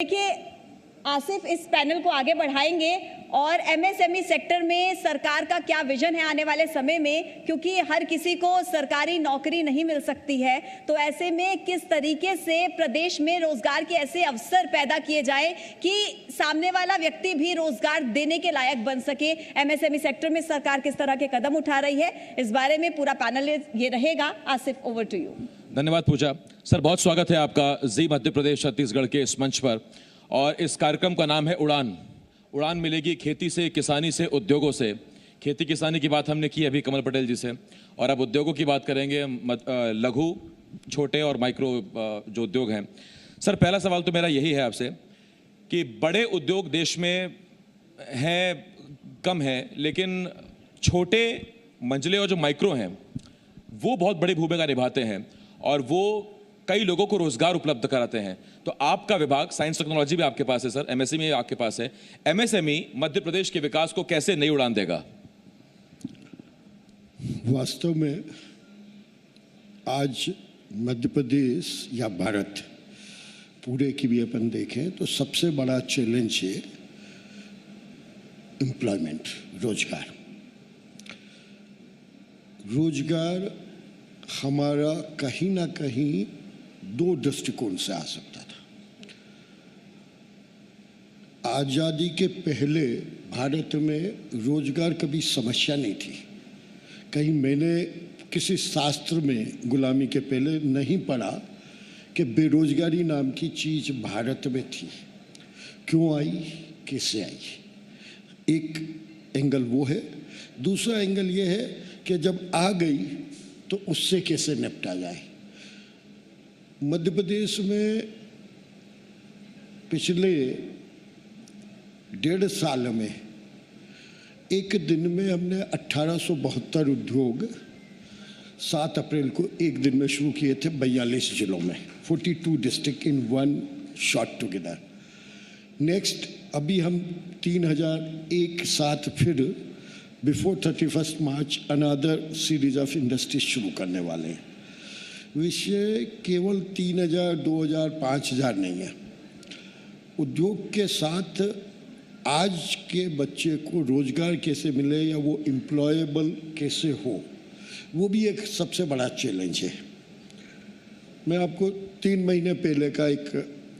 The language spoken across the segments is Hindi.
देखिए, आसिफ इस पैनल को आगे बढ़ाएंगे और एमएसएमई सेक्टर में सरकार का क्या विजन है आने वाले समय में, क्योंकि हर किसी को सरकारी नौकरी नहीं मिल सकती है। तो ऐसे में किस तरीके से प्रदेश में रोजगार के ऐसे अवसर पैदा किए जाएं कि सामने वाला व्यक्ति भी रोजगार देने के लायक बन सके। एमएसएमई सेक्टर में सरकार किस तरह के कदम उठा रही है, इस बारे में पूरा पैनल ये रहेगा। Asif, over to you. धन्यवाद पूजा सर, बहुत स्वागत है आपका जी मध्य प्रदेश छत्तीसगढ़ के इस मंच पर। और इस कार्यक्रम का नाम है उड़ान। उड़ान मिलेगी खेती से, किसानी से, उद्योगों से। खेती किसानी की बात हमने की अभी कमल पटेल जी से, और अब उद्योगों की बात करेंगे, लघु, छोटे और माइक्रो जो उद्योग हैं। सर, पहला सवाल तो मेरा यही है आपसे कि बड़े उद्योग देश में हैं, कम हैं, लेकिन छोटे मंझले और जो माइक्रो हैं वो बहुत बड़ी भूमिका निभाते हैं और वो कई लोगों को रोजगार उपलब्ध कराते हैं। तो आपका विभाग साइंस टेक्नोलॉजी भी आपके पास है सर, एमएसएमई आपके पास है। एमएसएमई मध्य प्रदेश के विकास को कैसे नई उड़ान देगा? वास्तव में आज मध्य प्रदेश या भारत पूरे की भी अपन देखें तो सबसे बड़ा चैलेंज है एम्प्लॉयमेंट, रोजगार। रोजगार हमारा कहीं ना कहीं दो दृष्टिकोण से आ सकता था। आज़ादी के पहले भारत में रोजगार कभी समस्या नहीं थी। कहीं मैंने किसी शास्त्र में गुलामी के पहले नहीं पढ़ा कि बेरोजगारी नाम की चीज़ भारत में थी। क्यों आई, कैसे आई? एक एंगल वो है। दूसरा एंगल ये है कि जब आ गई तो उससे कैसे निपटा जाए। मध्य प्रदेश में पिछले 1.5 साल में एक दिन में हमने 1872 उद्योग 7 अप्रैल को एक दिन में शुरू किए थे 42 जिलों में, 42 district in one shot together. Next अभी हम 3001 साथ फिर before 31 March another series of industries शुरू करने वाले हैं। विषय केवल 3000, 2000, 5000 नहीं है। उद्योग के साथ आज के बच्चे को रोजगार कैसे मिले या वो एम्प्लॉयबल कैसे हो, वो भी एक सबसे बड़ा चैलेंज है। मैं आपको 3 महीने पहले का एक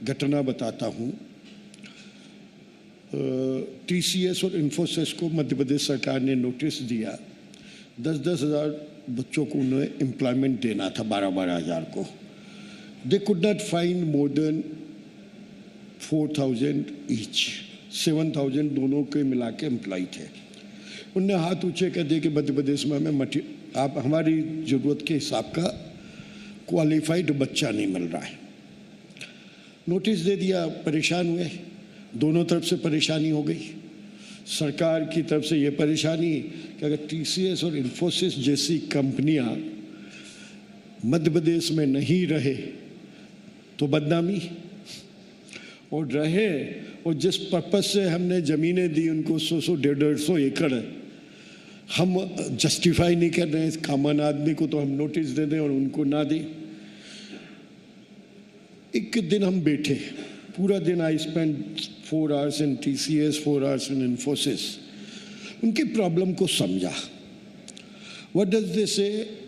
घटना बताता हूँ। टीसीएस और इन्फोसिस को मध्य प्रदेश सरकार ने नोटिस दिया। 10-10 हज़ार बच्चों को उन्हें एम्प्लॉयमेंट देना था, 12-12 हज़ार को। They could not find more than 4000 each, 7000 दोनों के मिला के एम्प्लॉय थे। उनने हाथ ऊंचे कर दिए कि मध्य प्रदेश में हमें आप हमारी ज़रूरत के हिसाब का क्वालिफाइड बच्चा नहीं मिल रहा है। नोटिस दे दिया, परेशान हुए। दोनों तरफ से परेशानी हो गई। सरकार की तरफ से ये परेशानी कि अगर टीसीएस और इन्फोसिस जैसी कंपनियां मध्य प्रदेश में नहीं रहे तो बदनामी, और रहे और जिस पर्पज से हमने ज़मीनें दी उनको 100-100, 150 एकड़, हम जस्टिफाई नहीं कर रहे हैं। कॉमन आदमी को तो हम नोटिस दे दें और उनको ना दें। एक दिन हम बैठे, पूरा दिन I spend 4 hours in TCS, 4 hours इन इन्फोसिस। उनकी प्रॉब्लम को समझा। व्हाट डज दे से,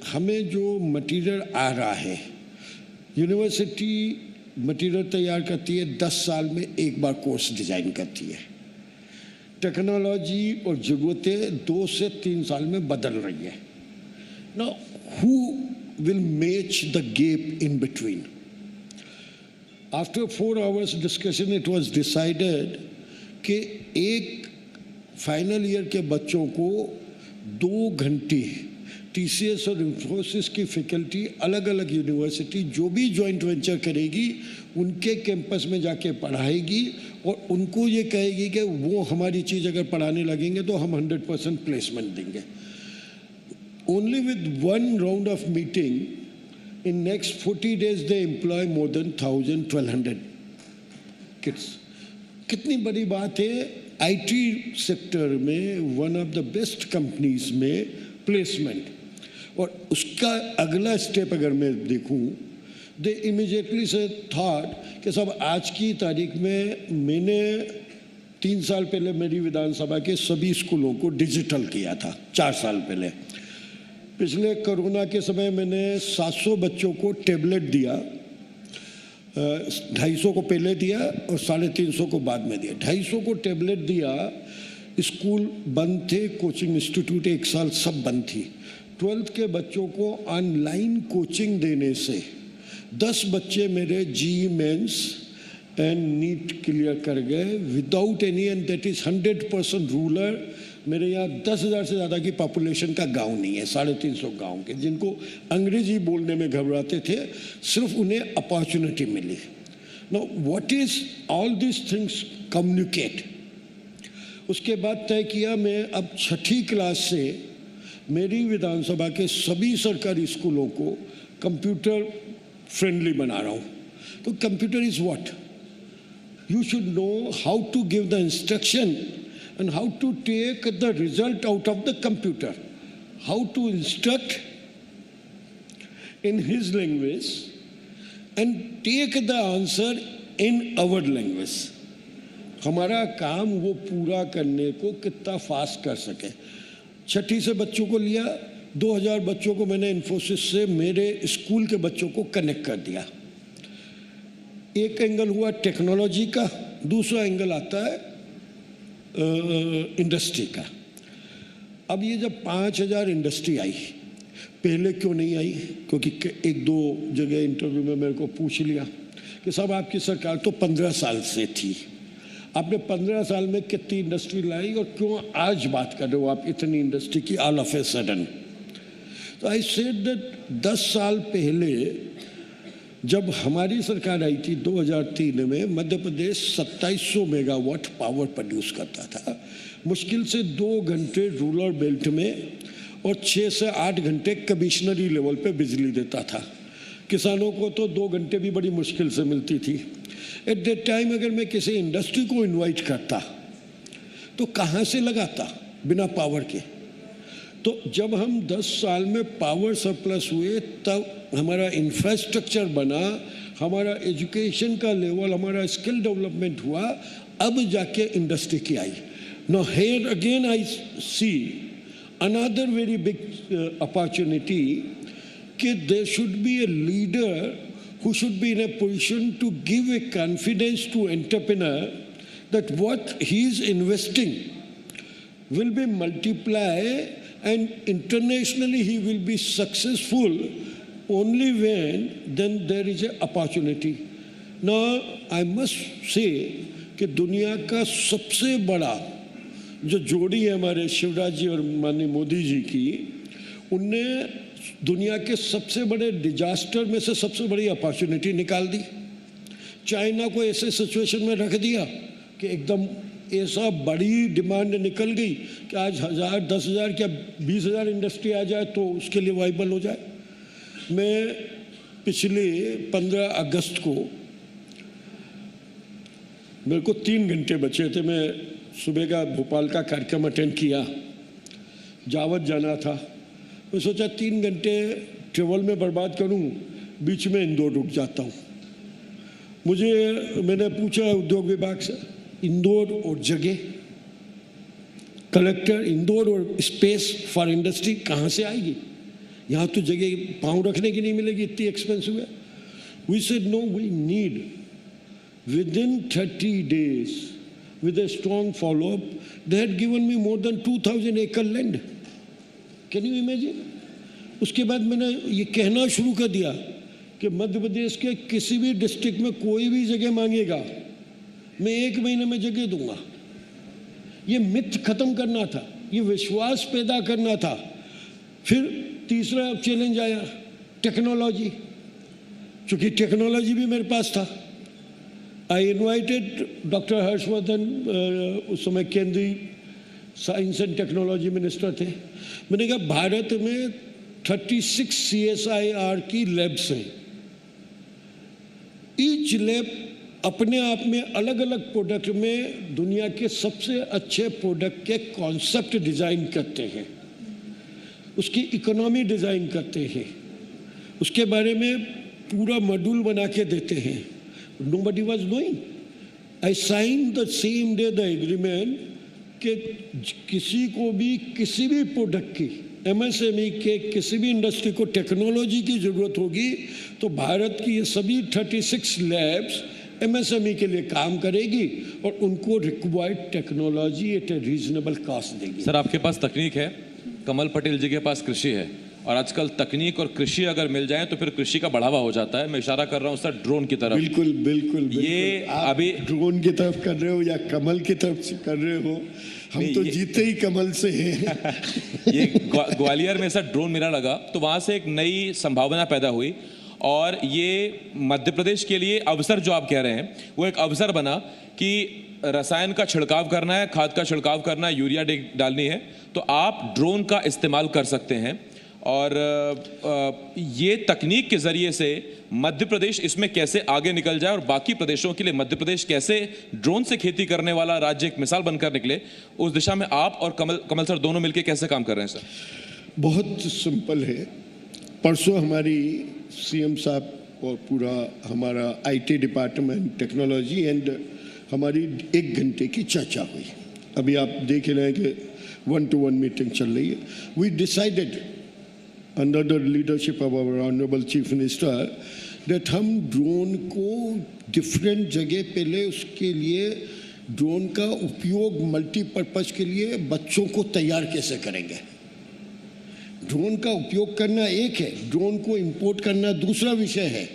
हमें जो मटेरियल आ रहा है, यूनिवर्सिटी मटेरियल तैयार करती है, 10 साल में एक बार कोर्स डिज़ाइन करती है। टेक्नोलॉजी और ज़रूरतें 2 से 3 साल में बदल रही है। Now who will match the gap in between? After 4 hours discussion, it was decided कि एक फाइनल ईयर के बच्चों को 2 घंटे TCS और इन्फोसिस की फैकल्टी अलग अलग यूनिवर्सिटी जो भी जॉइंट वेंचर करेगी उनके कैंपस में जाके पढ़ाएगी और उनको ये कहेगी कि वो हमारी चीज़ अगर पढ़ाने लगेंगे तो हम 100% प्लेसमेंट देंगे। Only with 1 round of meeting in next 40 days they employ more than 1,000-1,200 kids। कितनी बड़ी बात है। IT सेक्टर में one of the best companies में प्लेसमेंट। और उसका अगला स्टेप अगर मैं देखूं, दे इमीडिएटली से थॉट कि सब आज की तारीख में मैंने 3 साल पहले मेरी विधानसभा के सभी स्कूलों को डिजिटल किया था, 4 साल पहले। पिछले कोरोना के समय मैंने 700 बच्चों को टैबलेट दिया, 250 को पहले दिया और 350 को बाद में दिया। 250 को टैबलेट दिया, स्कूल बंद थे, कोचिंग इंस्टीट्यूट 1 साल सब बंद थी। 12th के बच्चों को ऑनलाइन कोचिंग देने से 10 बच्चे मेरे JEE Mains and NEET clear कर गए without any, and that is 100% rural. मेरे यहाँ 10,000 से ज़्यादा की पॉपुलेशन का गांव नहीं है, 350 गांव के, जिनको अंग्रेजी बोलने में घबराते थे, सिर्फ उन्हें अपॉर्चुनिटी मिली। Now what is all this things communicate. उसके बाद तय किया मैं अब 6ठी क्लास से मेरी विधानसभा के सभी सरकारी स्कूलों को कंप्यूटर फ्रेंडली बना रहा हूँ। तो computer is what, you should know how to give the instruction and how to take the result out of the computer, how to instruct in his language and take the answer in our language. हमारा काम वो पूरा करने को कितना फास्ट कर सके। 6ठी से बच्चों को लिया, 2000 बच्चों को मैंने इन्फोसिस से मेरे स्कूल के बच्चों को कनेक्ट कर दिया। एक एंगल हुआ टेक्नोलॉजी का, दूसरा एंगल आता है इंडस्ट्री का। अब ये जब 5000 इंडस्ट्री आई, पहले क्यों नहीं आई? क्योंकि 1-2 जगह इंटरव्यू में मेरे को पूछ लिया कि साहब आपकी सरकार तो 15 साल से थी, आपने 15 साल में कितनी इंडस्ट्री लाई और क्यों आज बात कर रहे हो आप इतनी इंडस्ट्री की ऑल ऑफ ए सडन? तो आई सेड दैट 10 साल पहले जब हमारी सरकार आई थी 2003 में, Madhya Pradesh 2700 megawatt power produce करता था, मुश्किल से 2 घंटे रूरल बेल्ट में और 6 से 8 घंटे कमिश्नरी लेवल पे बिजली देता था। किसानों को तो 2 घंटे भी बड़ी मुश्किल से मिलती थी। एट दैट टाइम अगर मैं किसी इंडस्ट्री को इनवाइट करता तो कहाँ से लगाता बिना पावर के? तो जब हम 10 साल में पावर सरप्लस हुए तब हमारा इंफ्रास्ट्रक्चर बना, हमारा एजुकेशन का लेवल, हमारा स्किल डेवलपमेंट हुआ, अब जाके इंडस्ट्री की आई। Now here again I see another very big opportunity कि there should be a leader who should be in a position to give a confidence to entrepreneur that what he is investing will be multiplied and internationally he will be successful only when then there is a opportunity. Now I must say कि दुनिया का सबसे बड़ा जो जोड़ी है हमारे शिवराज जी और माननीय मोदी जी की, उनने दुनिया के सबसे बड़े डिजास्टर में से सबसे बड़ी अपॉर्चुनिटी निकाल दी। चाइना को ऐसे सिचुएशन में रख दिया कि एकदम ऐसा बड़ी डिमांड निकल गई कि आज 1000, 10,000 क्या 20,000 इंडस्ट्री आ जाए तो उसके लिए वाइबल हो जाए। मैं पिछले 15 अगस्त को, मेरे को 3 घंटे बचे थे, मैं सुबह का भोपाल का कार्यक्रम अटेंड किया, जावत जाना था। मैं सोचा 3 घंटे ट्रेवल में बर्बाद करूं, बीच में इंदौर रुक जाता हूं। मैंने पूछा उद्योग विभाग से, इंदौर और जगह, कलेक्टर, इंदौर और स्पेस फॉर इंडस्ट्री कहाँ से आएगी? यहाँ तो जगह पाँव रखने की नहीं मिलेगी, इतनी एक्सपेंसिव है। We said no, we need within 30 days with a strong follow-up, they had given me more than 2,000 acre land. Can you imagine? उसके बाद मैंने ये कहना शुरू कर दिया कि मध्य प्रदेश के किसी भी डिस्ट्रिक्ट में कोई भी जगह मांगेगा, मैं 1 महीने में जगह दूंगा। ये मिथ खत्म करना था, ये विश्वास पैदा करना था। फिर तीसरा चैलेंज आया, टेक्नोलॉजी। चूंकि टेक्नोलॉजी भी मेरे पास था, आई इन्वाइटेड डॉक्टर हर्षवर्धन, उस समय केंद्रीय साइंस एंड टेक्नोलॉजी मिनिस्टर थे। मैंने कहा भारत में 36 CSIR की लैब्स हैं, ईच लैब अपने आप में अलग अलग प्रोडक्ट में दुनिया के सबसे अच्छे प्रोडक्ट के कॉन्सेप्ट डिज़ाइन करते हैं, उसकी इकोनॉमी डिज़ाइन करते हैं, उसके बारे में पूरा मॉड्यूल बना के देते हैं. Nobody was knowing. I signed the same day the agreement कि किसी को भी किसी भी प्रोडक्ट की MSME के किसी भी इंडस्ट्री को टेक्नोलॉजी की ज़रूरत होगी तो भारत की ये सभी 36 लैब्स MSME के लिए काम करेगी और उनको required technology at A reasonable cost देगी. सर आपके पास तकनीक है, कमल पटेल जी के पास कृषि है, और आजकल तकनीक और कृषि अगर मिल जाए तो फिर कृषि का बढ़ावा हो जाता है. मैं इशारा कर रहा हूं सर ड्रोन की तरफ. बिल्कुल बिल्कुल, बिल्कुल. ये आप अभी ड्रोन की तरफ कर रहे हो या कमल की तरफ से कर रहे हो, हम तो जीते ही कमल से हैं. ये ग्वालियर में सर ड्रोन मेला लगा तो वहां से एक नई संभावना पैदा हुई, और ये मध्य प्रदेश के लिए अवसर जो आप कह रहे हैं वो एक अवसर बना कि रसायन का छिड़काव करना है, खाद का छिड़काव करना है, यूरिया डालनी है, तो आप ड्रोन का इस्तेमाल कर सकते हैं. और ये तकनीक के ज़रिए से मध्य प्रदेश इसमें कैसे आगे निकल जाए और बाकी प्रदेशों के लिए मध्य प्रदेश कैसे ड्रोन से खेती करने वाला राज्य एक मिसाल बनकर निकले, उस दिशा में आप और कमल सर दोनों मिलकर कैसे काम कर रहे हैं सर? बहुत सिंपल है. परसों हमारी CM साहब और पूरा हमारा IT डिपार्टमेंट टेक्नोलॉजी एंड हमारी 1 घंटे की चर्चा हुई. अभी आप देख रहे हैं कि 1-to-1 मीटिंग चल रही है. We decided under the leadership of our honourable chief minister that हम ड्रोन को डिफरेंट जगह पहले उसके लिए ड्रोन का उपयोग मल्टीपर्पज़ के लिए बच्चों को तैयार कैसे करेंगे. ड्रोन का उपयोग करना एक है, ड्रोन को इंपोर्ट करना दूसरा विषय है,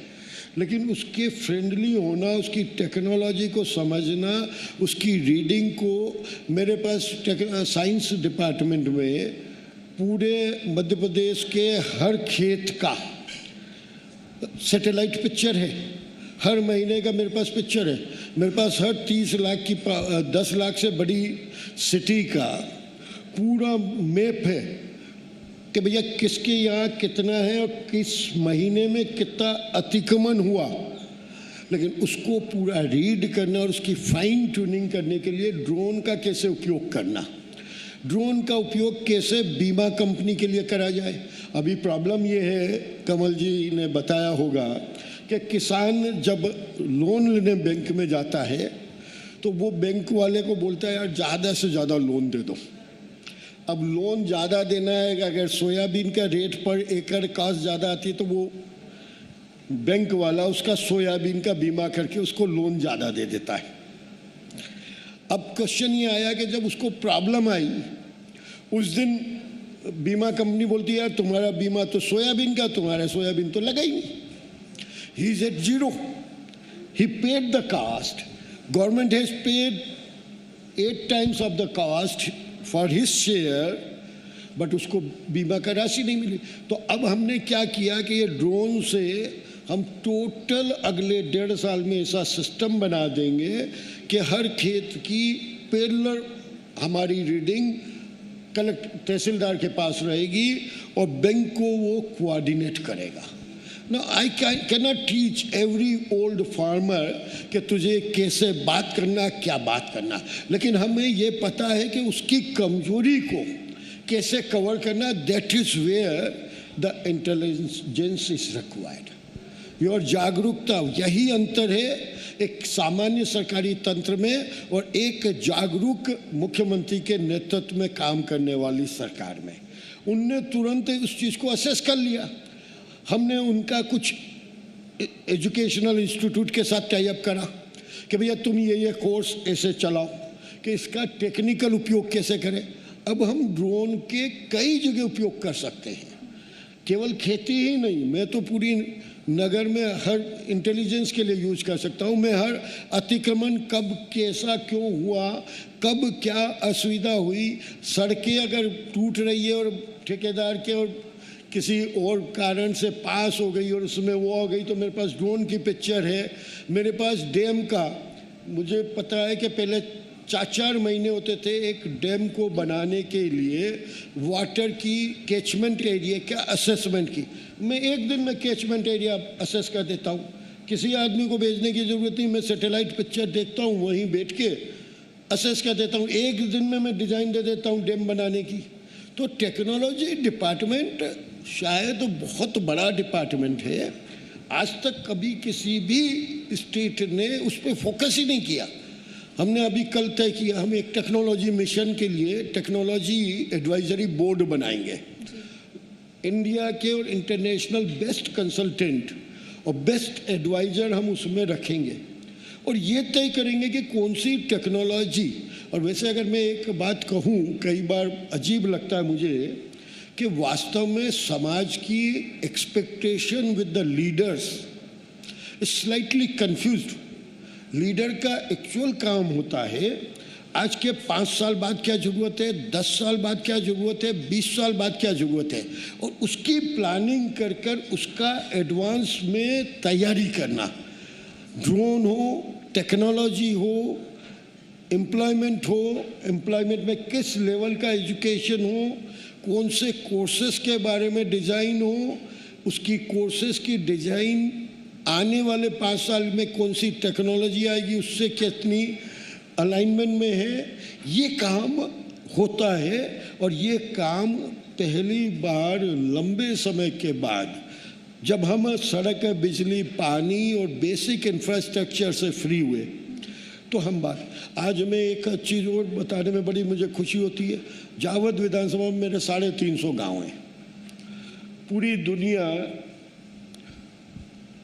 लेकिन उसके फ्रेंडली होना, उसकी टेक्नोलॉजी को समझना, उसकी रीडिंग को. मेरे पास साइंस डिपार्टमेंट में पूरे मध्य प्रदेश के हर खेत का सैटेलाइट पिक्चर है. हर महीने का मेरे पास पिक्चर है. मेरे पास हर 30 लाख की 10 लाख से बड़ी सिटी का पूरा मैप है कि भैया किसके यहाँ कितना है और किस महीने में कितना अतिक्रमण हुआ. लेकिन उसको पूरा रीड करना और उसकी फाइन ट्यूनिंग करने के लिए ड्रोन का कैसे उपयोग करना, ड्रोन का उपयोग कैसे बीमा कंपनी के लिए करा जाए. अभी प्रॉब्लम ये है, कमल जी ने बताया होगा कि किसान जब लोन लेने बैंक में जाता है तो वो बैंक वाले को बोलता है यार ज़्यादा से ज़्यादा लोन दे दो. अब लोन ज़्यादा देना है, अगर सोयाबीन का रेट पर एकड़ कॉस्ट ज़्यादा आती है तो वो बैंक वाला उसका सोयाबीन का बीमा करके उसको लोन ज़्यादा दे देता है. अब क्वेश्चन ये आया कि जब उसको प्रॉब्लम आई उस दिन बीमा कंपनी बोलती है यार तुम्हारा बीमा तो सोयाबीन का, तुम्हारा सोयाबीन तो लगा ही नहीं. He is at zero. He paid the cost. Government has paid 8 times of the cost for his share, but उसको बीमा का राशि नहीं मिली. तो अब हमने क्या किया कि ये ड्रोन से हम टोटल अगले 1.5 साल में ऐसा सिस्टम बना देंगे कि हर खेत की पैरेलल हमारी रीडिंग तहसीलदार के पास रहेगी और बैंक को वो कोऑर्डिनेट करेगा. Now I cannot teach every old farmer कि तुझे कैसे बात करना, क्या बात करना, लेकिन हमें ये पता है कि उसकी कमजोरी को कैसे कवर करना. That is where the intelligence is required. और जागरूकता, यही अंतर है एक सामान्य सरकारी तंत्र में और एक जागरूक मुख्यमंत्री के नेतृत्व में काम करने वाली सरकार में. उनने तुरंत उस चीज़ को असेस कर लिया. हमने उनका कुछ एजुकेशनल इंस्टीट्यूट के साथ टाई अप करा कि भैया तुम ये कोर्स ऐसे चलाओ कि इसका टेक्निकल उपयोग कैसे करें. अब हम ड्रोन के कई जगह उपयोग कर सकते हैं, केवल खेती ही नहीं. मैं तो पूरी नगर में हर इंटेलिजेंस के लिए यूज कर सकता हूँ. मैं हर अतिक्रमण कब कैसा क्यों हुआ, कब क्या असुविधा हुई, सड़कें अगर टूट रही है और ठेकेदार के और किसी और कारण से पास हो गई और उसमें वो हो गई तो मेरे पास ड्रोन की पिक्चर है. मेरे पास डैम का, मुझे पता है कि पहले 4-4 महीने होते थे एक डैम को बनाने के लिए वाटर की कैचमेंट एरिया क्या असेसमेंट की. मैं एक दिन में कैचमेंट एरिया असेस कर देता हूँ. किसी आदमी को भेजने की ज़रूरत नहीं, मैं सैटेलाइट पिक्चर देखता हूँ, वहीं बैठ के असेस कर देता हूँ. एक दिन में मैं डिज़ाइन दे देता हूँ डैम बनाने की. तो टेक्नोलॉजी डिपार्टमेंट शायद बहुत बड़ा डिपार्टमेंट है आज तक कभी किसी भी स्टेट ने उस पर फोकस ही नहीं किया। हमने अभी कल तय किया, हम एक टेक्नोलॉजी मिशन के लिए टेक्नोलॉजी एडवाइजरी बोर्ड बनाएंगे। इंडिया के और इंटरनेशनल बेस्ट कंसल्टेंट और बेस्ट एडवाइजर हम उसमें रखेंगे और ये तय करेंगे कि कौन सी टेक्नोलॉजी। और वैसे अगर मैं एक बात कहूँ, कई बार अजीब लगता है मुझे कि वास्तव में समाज की expectation with the leaders is slightly confused. Leader का एक्चुअल काम होता है आज के 5 साल बाद क्या ज़रूरत है, 10 साल बाद क्या ज़रूरत है, 20 साल बाद क्या ज़रूरत है, और उसकी प्लानिंग कर कर उसका एडवांस में तैयारी करना। ड्रोन हो, टेक्नोलॉजी हो, एम्प्लॉयमेंट हो, एम्प्लॉयमेंट में किस लेवल का एजुकेशन हो, कौन से कोर्सेज के बारे में डिज़ाइन हो, उसकी कोर्सेज की डिज़ाइन आने वाले 5 साल में कौन सी टेक्नोलॉजी आएगी उससे कितनी अलाइनमेंट में है, ये काम होता है। और ये काम पहली बार लंबे समय के बाद जब हम सड़क, बिजली, पानी और बेसिक इंफ्रास्ट्रक्चर से फ्री हुए तो हम बात। आज मैं एक चीज़ और बताने में बड़ी मुझे खुशी होती है, जावद विधानसभा में मेरे 350 गांव हैं। पूरी दुनिया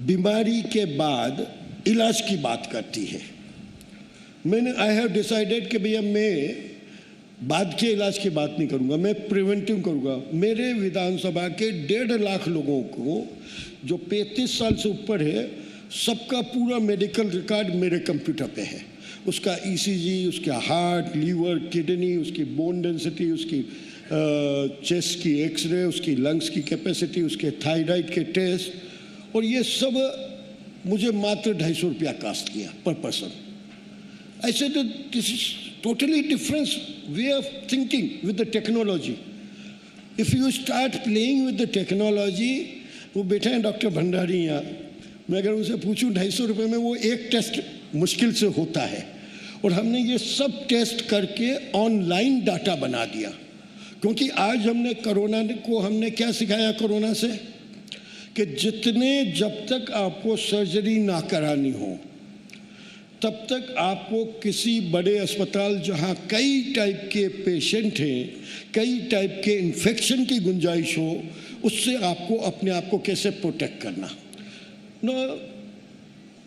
बीमारी के बाद इलाज की बात करती है। आई हैव डिसाइडेड कि भैया मैं बाद के इलाज की बात नहीं करूंगा, मैं प्रिवेंटिव करूंगा। मेरे विधानसभा के 1.5 लाख लोगों को जो 35 साल से ऊपर है, सबका पूरा मेडिकल रिकॉर्ड मेरे कंप्यूटर पे है। उसका ईसीजी, उसका हार्ट, लीवर, किडनी, उसकी बोन डेंसिटी, उसकी चेस्ट की एक्सरे, उसकी लंग्स की कैपेसिटी, उसके थायराइड के टेस्ट, और ये सब मुझे मात्र 250 रुपया कास्ट किया पर person. I said that this is totally different way of thinking with the technology. If you start playing with the technology, वो बैठे हैं डॉक्टर भंडारी यहाँ, मैं अगर उनसे पूछूं 250 रुपये में वो एक टेस्ट मुश्किल से होता है। और हमने ये सब टेस्ट करके ऑनलाइन डाटा बना दिया, क्योंकि आज हमने कोरोना को हमने क्या सिखाया कोरोना से, कि जब तक आपको सर्जरी ना करानी हो तब तक आपको किसी बड़े अस्पताल जहां कई टाइप के पेशेंट हैं, कई टाइप के इन्फेक्शन की गुंजाइश हो, उससे आपको अपने आप को कैसे प्रोटेक्ट करना। No,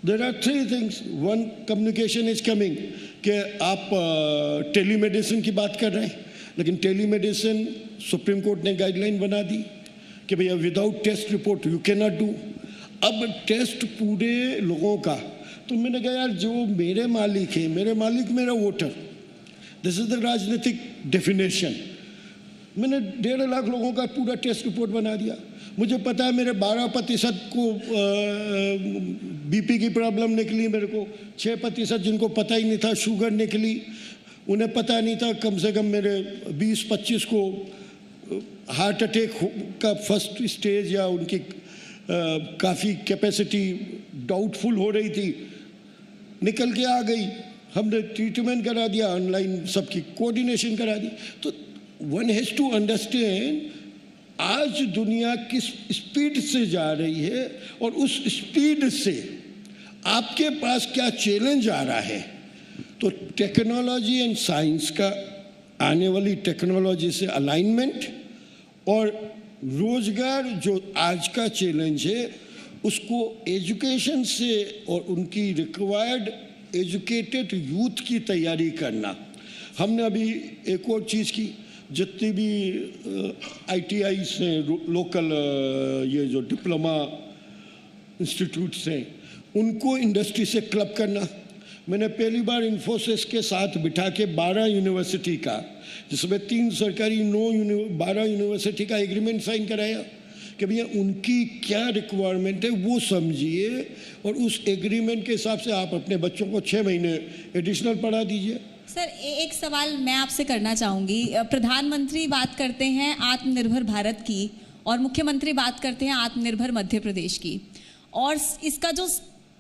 there are 3 things. One, communication is coming, कि आप टेलीमेडिसिन की बात कर रहे हैं, लेकिन टेलीमेडिसिन सुप्रीम कोर्ट ने गाइडलाइन बना दी कि भैया without test report you can not do. अब टेस्ट पूरे लोगों का, तो मैंने कहा यार जो मेरे मालिक है, मेरे मालिक मेरा वोटर, दिस इज द राजनीतिक डेफिनेशन। मैंने 1.5 लाख लोगों का पूरा टेस्ट रिपोर्ट बना दिया। मुझे पता है मेरे 12% को बीपी की प्रॉब्लम निकली, मेरे को 6% जिनको पता ही नहीं था शुगर निकली, उन्हें पता नहीं था। कम से कम मेरे 20-25 को हार्ट अटैक का फर्स्ट स्टेज या उनकी काफ़ी कैपेसिटी डाउटफुल हो रही थी, निकल के आ गई। हमने ट्रीटमेंट करा दिया, ऑनलाइन सबकी कोऑर्डिनेशन करा दी। तो वन हैज़ टू अंडरस्टैंड आज दुनिया किस स्पीड से जा रही है और उस स्पीड से आपके पास क्या चैलेंज आ रहा है। तो टेक्नोलॉजी एंड साइंस का, आने वाली टेक्नोलॉजी से अलाइनमेंट और रोजगार जो आज का चैलेंज है उसको एजुकेशन से और उनकी रिक्वायर्ड एजुकेटेड यूथ की तैयारी करना। हमने अभी एक और चीज़ की, जितनी भी ITIs हैं, लोकल ये जो डिप्लोमा इंस्टीट्यूट्स हैं, उनको इंडस्ट्री से क्लब करना। मैंने पहली बार इन्फोसिस के साथ बिठा के 12 यूनिवर्सिटी का, जिसमें 3 सरकारी 12 यूनिवर्सिटी का एग्रीमेंट साइन कराया कि भैया उनकी क्या रिक्वायरमेंट है वो समझिए और उस एग्रीमेंट के हिसाब से आप अपने बच्चों को 6 महीने एडिशनल पढ़ा दीजिए। सर, एक सवाल मैं आपसे करना चाहूँगी। प्रधानमंत्री बात करते हैं आत्मनिर्भर भारत की और मुख्यमंत्री बात करते हैं आत्मनिर्भर मध्य प्रदेश की, और इसका जो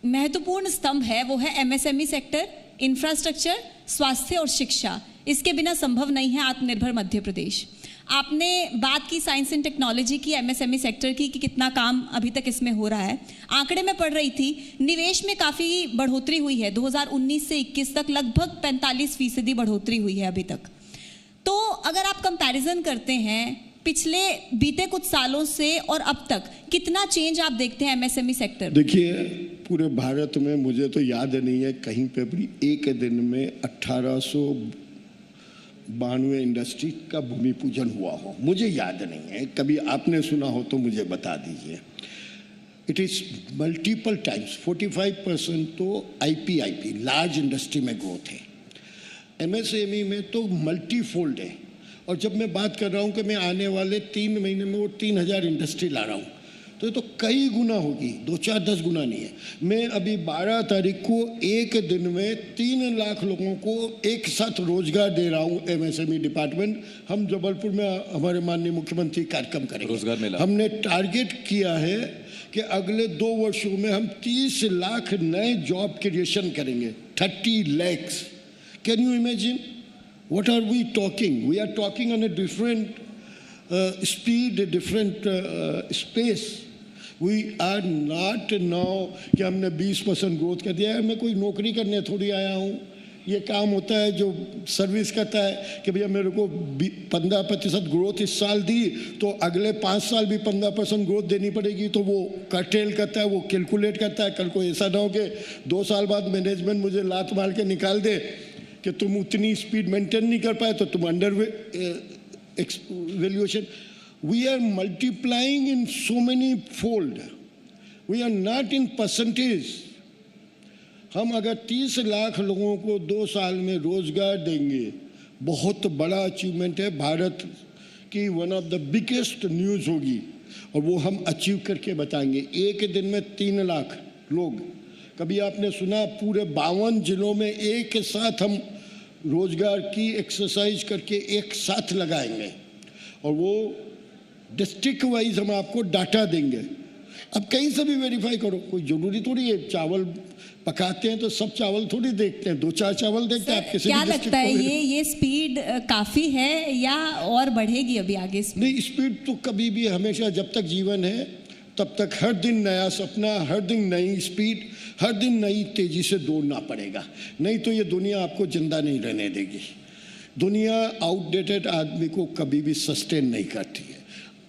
महत्वपूर्ण स्तंभ है वो है MSME सेक्टर, इंफ्रास्ट्रक्चर, स्वास्थ्य और शिक्षा। इसके बिना संभव नहीं है आत्मनिर्भर मध्य प्रदेश। आपने बात की साइंस एंड टेक्नोलॉजी की, एमएसएमई सेक्टर की कि कितना काम अभी तक इसमें हो रहा है। आंकड़े में पढ़ रही थी, निवेश में काफ़ी बढ़ोतरी हुई है। 2019 से 21 तक लगभग 45% बढ़ोतरी हुई है अभी तक। तो अगर आप कंपैरिजन करते हैं पिछले बीते कुछ सालों से और अब तक, कितना चेंज आप देखते हैं एमएसएमई सेक्टर? देखिए, पूरे भारत में मुझे तो याद नहीं है कहीं पे भी एक दिन में 1892 इंडस्ट्री का भूमि पूजन हुआ हो, मुझे याद नहीं है। कभी आपने सुना हो तो मुझे बता दीजिए। इट इज़ मल्टीपल टाइम्स, 45% तो आईपी लार्ज इंडस्ट्री में ग्रोथ है। एमएसएमई में तो मल्टीफोल्ड है। और जब मैं बात कर रहा हूँ कि मैं आने वाले 3 महीने में वो 3000 इंडस्ट्री ला रहा हूँ, तो ये तो कई गुना होगी, 2, 4, 10 गुना नहीं है। मैं अभी 12 तारीख को एक दिन में 3 लाख लोगों को एक साथ रोजगार दे रहा हूँ। एमएसएमई डिपार्टमेंट, हम जबलपुर में हमारे माननीय मुख्यमंत्री कार्यक्रम करेंगे। रोजगार मेला हमने टारगेट किया है कि अगले 2 वर्षों में हम 30 लाख नए जॉब क्रिएशन करेंगे। 30 lakhs। Can you imagine? What are we talking? We are talking on a different speed, a different space. We are not now कि हमने 20% ग्रोथ कर दिया है। मैं कोई नौकरी करने थोड़ी आया हूँ। ये काम होता है जो सर्विस करता है कि भैया मेरे को 15% ग्रोथ इस साल दी तो अगले 5 साल भी 15% ग्रोथ देनी पड़ेगी। तो वो कर्टेल करता है, वो कैलकुलेट करता है। कल को ऐसा ना हो कि 2 साल बाद मैनेजमेंट मुझे लात मार के निकाल दे कि तुम उतनी स्पीड मेंटेन नहीं कर पाए तो तुम under valuation. We are multiplying in so many fold, we are not in percentage. हम अगर 30 लाख लोगों को 2 साल में रोजगार देंगे, बहुत बड़ा अचीवमेंट है। भारत की one of the biggest news होगी और वो हम अचीव करके बताएंगे। एक दिन में 3 लाख लोग, कभी आपने सुना पूरे 52 जिलों में एक साथ हम रोजगार की एक्सरसाइज करके एक साथ लगाएंगे और वो डिस्ट्रिक्ट वाइज हम आपको डाटा देंगे। अब कहीं से भी वेरीफाई करो, कोई ज़रूरी थोड़ी है। चावल पकाते हैं तो सब चावल थोड़ी देखते हैं, 2-4 चावल देखते हैं। आप किसी क्या लगता है ये स्पीड काफ़ी है या और बढ़ेगी अभी आगे? नहीं, स्पीड तो कभी भी हमेशा, जब तक जीवन है तब तक हर दिन नया सपना, हर दिन नई स्पीड, हर दिन नई तेजी से दौड़ना पड़ेगा। नहीं तो ये दुनिया आपको जिंदा नहीं रहने देगी। दुनिया आउटडेटेड आदमी को कभी भी सस्टेन नहीं करती है।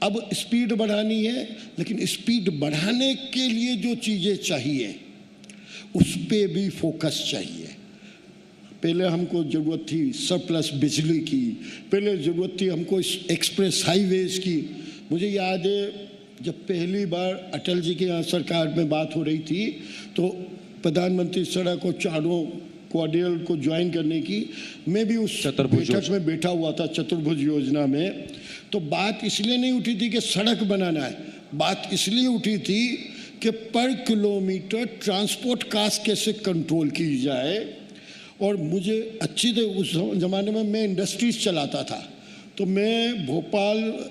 अब स्पीड बढ़ानी है, लेकिन स्पीड बढ़ाने के लिए जो चीज़ें चाहिए उस पर भी फोकस चाहिए। पहले हमको ज़रूरत थी सरप्लस बिजली की, पहले ज़रूरत थी हमको एक्सप्रेस हाईवेज की। मुझे याद है जब पहली बार अटल जी के यहाँ सरकार में बात हो रही थी तो प्रधानमंत्री सड़क और चारों क्वाड्रियल को ज्वाइन करने की, मैं भी उस बैठक में बैठा हुआ था, चतुर्भुज योजना में। तो बात इसलिए नहीं उठी थी कि सड़क बनाना है, बात इसलिए उठी थी कि पर किलोमीटर ट्रांसपोर्ट कास्ट कैसे कंट्रोल की जाए। और मुझे अच्छी थी उस ज़माने में, मैं इंडस्ट्रीज चलाता था। तो मैं भोपाल,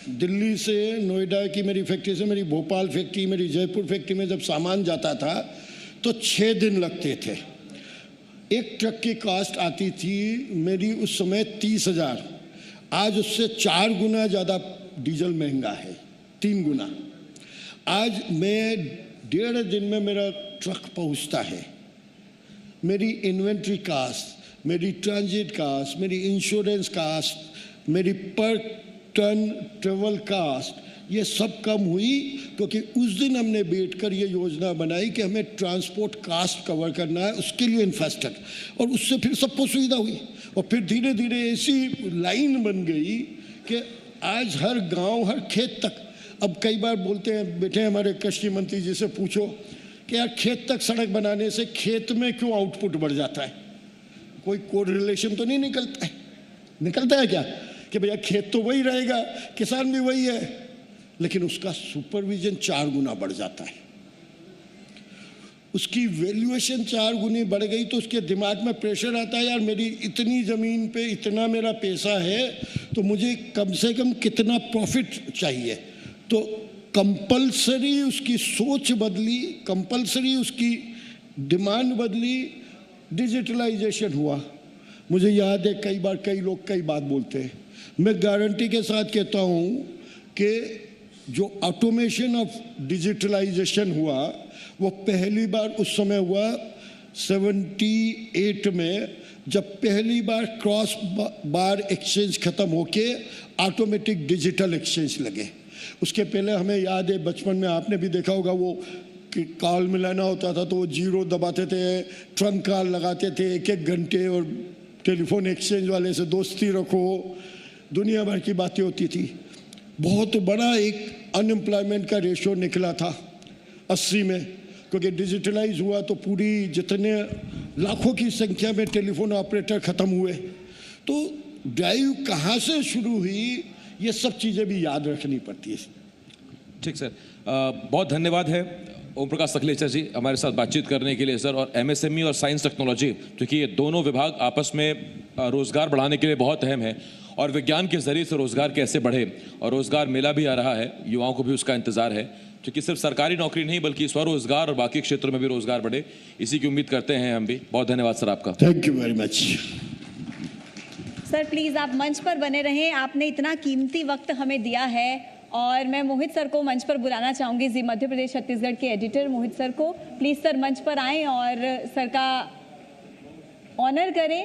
दिल्ली से नोएडा की मेरी फैक्ट्री से मेरी भोपाल फैक्ट्री, मेरी जयपुर फैक्ट्री में जब सामान जाता था तो 6 दिन लगते थे। एक ट्रक की कास्ट आती थी मेरी उस समय 30,000। आज उससे 4 गुना ज़्यादा डीजल महंगा है, 3 गुना। आज मैं 1.5 दिन में मेरा ट्रक पहुंचता है। मेरी इन्वेंट्री कास्ट, मेरी ट्रांजिट कास्ट, मेरी इंश्योरेंस कास्ट, मेरी पर टन ट्रेवल कास्ट, ये सब कम हुई क्योंकि उस दिन हमने बैठकर ये योजना बनाई कि हमें ट्रांसपोर्ट कास्ट कवर करना है, उसके लिए इंफ्रास्ट्रक्चर। और उससे फिर सबको सुविधा हुई और फिर धीरे धीरे ऐसी लाइन बन गई कि आज हर गांव, हर खेत तक। अब कई बार बोलते हैं, बैठे हमारे कृषि मंत्री जी से पूछो कि यार खेत तक सड़क बनाने से खेत में क्यों आउटपुट बढ़ जाता है? कोई कोरिलेशन तो नहीं निकलता है? निकलता है क्या कि भैया खेत तो वही रहेगा, किसान भी वही है, लेकिन उसका सुपरविजन 4 गुना बढ़ जाता है। उसकी वैल्यूएशन 4 गुनी बढ़ गई तो उसके दिमाग में प्रेशर आता है, यार मेरी इतनी ज़मीन पे इतना मेरा पैसा है तो मुझे कम से कम कितना प्रॉफिट चाहिए। तो कंपलसरी उसकी सोच बदली, कंपलसरी उसकी डिमांड बदली, डिजिटलाइजेशन हुआ। मुझे याद है कई बार कई लोग कई बात बोलते हैं मैं गारंटी के साथ कहता हूँ कि जो ऑटोमेशन ऑफ डिजिटलाइजेशन हुआ वो पहली बार उस समय हुआ 78 में, जब पहली बार क्रॉस बार एक्सचेंज खत्म होके ऑटोमेटिक डिजिटल एक्सचेंज लगे। उसके पहले हमें याद है, बचपन में आपने भी देखा होगा, वो कि कॉल मिलाना होता था तो वो जीरो दबाते थे, ट्रंक कॉल लगाते थे 1-1 घंटे, और टेलीफोन एक्सचेंज वाले से दोस्ती रखो, दुनिया भर की बातें होती थी। बहुत बड़ा एक अनएम्प्लॉयमेंट का रेशो निकला था 80 में, क्योंकि डिजिटलाइज हुआ तो पूरी जितने लाखों की संख्या में टेलीफोन ऑपरेटर ख़त्म हुए। तो ड्राइव कहाँ से शुरू हुई, ये सब चीज़ें भी याद रखनी पड़ती है। ठीक सर, बहुत धन्यवाद है ओम प्रकाश सकलेचा जी हमारे साथ बातचीत करने के लिए सर। और एमएसएमई और साइंस टेक्नोलॉजी, क्योंकि ये दोनों विभाग आपस में रोजगार बढ़ाने के लिए बहुत अहम है, और विज्ञान के जरिए से रोजगार कैसे बढ़े, और रोजगार मेला भी आ रहा है, युवाओं को भी उसका इंतजार है, क्योंकि सिर्फ सरकारी नौकरी नहीं बल्कि स्वरोजगार और बाकी क्षेत्रों में भी रोजगार बढ़े, इसी की उम्मीद करते हैं हम भी। बहुत धन्यवाद सर आपका। Thank you very much. Sir please आप मंच पर बने रहें, आपने इतना कीमती वक्त हमें दिया है। और मैं मोहित सर को मंच पर बुलाना चाहूंगी, जी मध्य प्रदेश छत्तीसगढ़ के एडिटर मोहित सर को। प्लीज सर मंच पर आएं और सर का ऑनर करें।